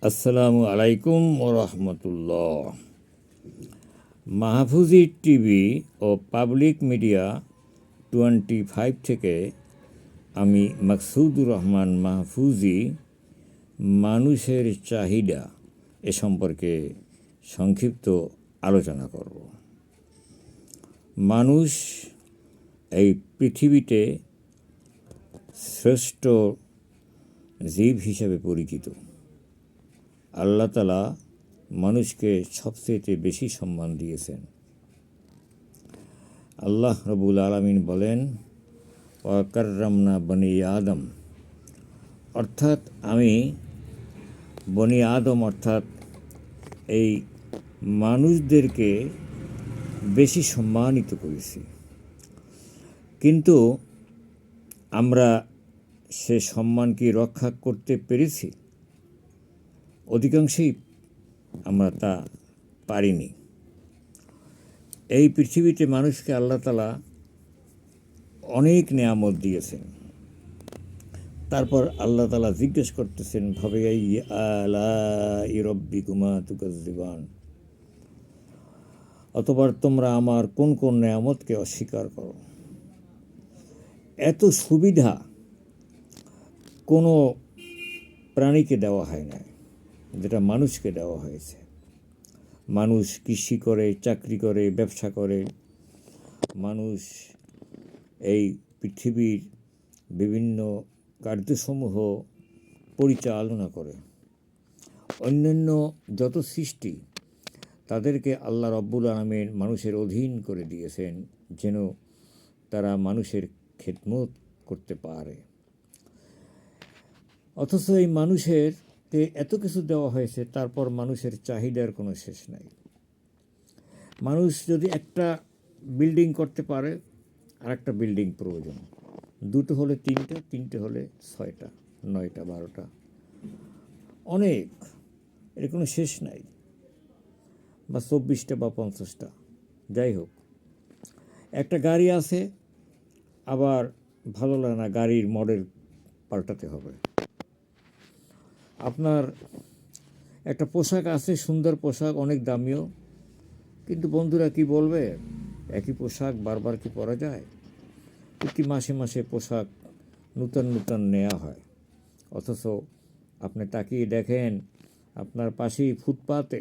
আসসালামু আলাইকুম ওরহমতুল্লাহ। মাহফুজি টিভি ও পাবলিক মিডিয়া 25 থেকে আমি মাকসুদুর রহমান মাহফুজি মানুষের চাহিদা এ সম্পর্কে সংক্ষিপ্ত আলোচনা করব। মানুষ এই পৃথিবীতে শ্রেষ্ঠ জীব হিসেবে পরিচিত। আল্লাহ তাআলা মানুষকে সবচেয়ে বেশি সম্মান দিয়েছেন। আল্লাহ রব্বুল আলামিন বলেন, ওয়া কাররামনা বনি আদম, অর্থাৎ আমি বনি আদম অর্থাৎ এই মানুষদেরকে বেশি সম্মানিত করেছি। কিন্তু আমরা সে সম্মান কি রক্ষা করতে পেরেছি? অধিকাংশই আমরা তা পারিনি। এই পৃথিবীতে মানুষকে আল্লাহ তাআলা অনেক নেয়ামত দিয়েছেন। তারপর আল্লাহ তাআলা জিজ্ঞেস করতেছেন, ফাবিআইয়ি আলাই রাব্বিকুমা তুকাজ্জিবান, অতঃপর তোমরা আমার কোন কোন নেয়ামতকে অস্বীকার করো। এত সুবিধা কোনো প্রাণীকে দেওয়া হয় না যেটা মানুষকে দেওয়া হয়েছে। মানুষ কৃষি করে, চাকরি করে, ব্যবসা করে, মানুষ এই পৃথিবীর বিভিন্ন কার্যসমূহ পরিচালনা করে। অন্যান্য যত সৃষ্টি তাদেরকে আল্লাহ রব্বুল আলামিন মানুষের অধীন করে দিয়েছেন, যেন তারা মানুষের খেদমত করতে পারে। অথচ এই মানুষেরকে এত কিছু দেওয়া হয়েছে, তারপর মানুষের চাহিদার কোনো শেষ নাই। মানুষ যদি একটা বিল্ডিং করতে পারে, আর একটা বিল্ডিং প্রয়োজন, দুটো হলে তিনটা, তিনটে হলে 6টা, 9টা, 12টা, অনেক, এর কোনো শেষ নাই। বা 24টা বা 50টা, যাই হোক। একটা গাড়ি আছে, আবার ভালো লাগে না, গাড়ির মডেল পাল্টাতে হবে। আপনার একটা পোশাক আছে, সুন্দর পোশাক, অনেক দামিও, কিন্তু বন্ধুরা কি বলবে, একই পোশাক বারবার কি পরা যায়? প্রতি মাসে মাসে পোশাক নূতন নূতন নেওয়া হয়। অথচ আপনি তাকিয়ে দেখেন, আপনার পাশেই ফুটপাতে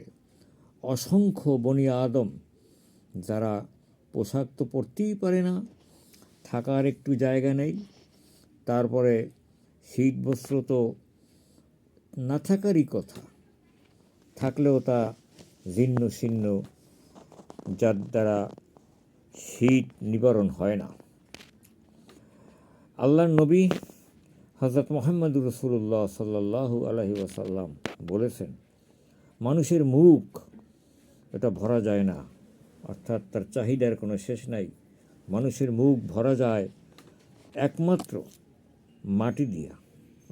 অসংখ্য বনি আদম, যারা পোশাক তো পরতেই পারে না, থাকার একটু জায়গা নেই, তারপরে শীত বস্ত্র তো না থাকারই কথা, থাকলেও তা জীর্ণ শীর্ণ, যার দ্বারা শীত নিবারণ হয় না। আল্লাহর নবী হযরত মুহাম্মদুর রাসূলুল্লাহ সাল্লাল্লাহু আলাইহি ওয়াসাল্লাম বলেছেন, মানুষের মুখ এটা ভরা যায় না, অর্থাৎ তার চাহিদার কোনো শেষ নাই। মানুষের মুখ ভরা যায় একমাত্র মাটি দিয়া,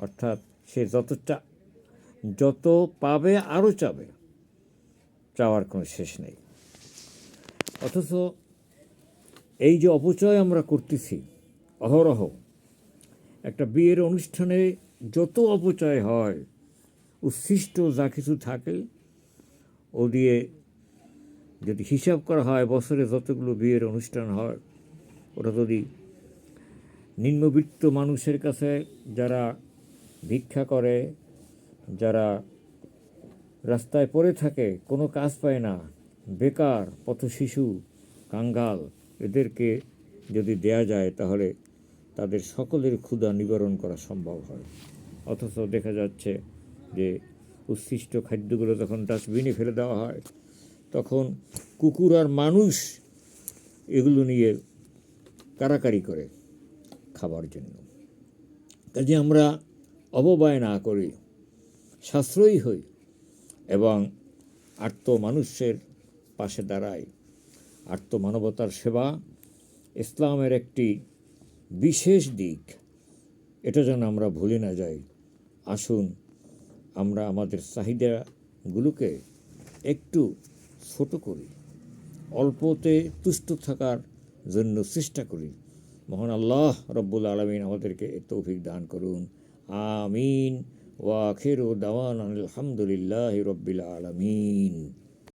অর্থাৎ সে যত পাবে আরও চাবে, চাওয়ার কোনো শেষ নেই। অথচ এই যে অপচয় আমরা করতেছি অহরহ, একটা বিয়ের অনুষ্ঠানে যত অপচয় হয়, উচ্ছিষ্ট যা কিছু থাকে ও দিয়ে যদি হিসাব করা হয়, বছরে যতগুলো বিয়ের অনুষ্ঠান হয়, ওটা যদি নিম্নবিত্ত মানুষের কাছে, যারা ভিক্ষা করে, যারা রাস্তায় পড়ে থাকে, কোনো কাজ পায় না, বেকার, পথশিশু, কাঙ্গাল, এদেরকে যদি দেয়া যায়, তাহলে তাদের সকলের ক্ষুধা নিবারণ করা সম্ভব হয়। অথচ দেখা যাচ্ছে যে উচ্ছিষ্ট খাদ্যগুলো যখন ডাস্টবিনে ফেলে দেওয়া হয়, তখন কুকুর আর মানুষ এগুলো নিয়ে কাড়াকাড়ি করে খাবার জন্য। কাজে আমরা অবব্যয় না করি, সাশ্রয়ী হই এবং আর্ত মানুষের পাশে দাঁড়াই। আর্ত মানবতার সেবা ইসলামের একটি বিশেষ দিক, এটা যেন আমরা ভুলে না যাই। আসুন আমরা আমাদের চাহিদাগুলোকে একটু ছোট করি, অল্পতে তুষ্ট থাকার জন্য চেষ্টা করি। মহান আল্লাহ রব্বুল আলামিন আমাদেরকে তৌফিক দান করুন। আমিন। ওয়া আখিরু দাওয়ানা আলহামদুলিল্লাহি রাব্বিল আলামিন।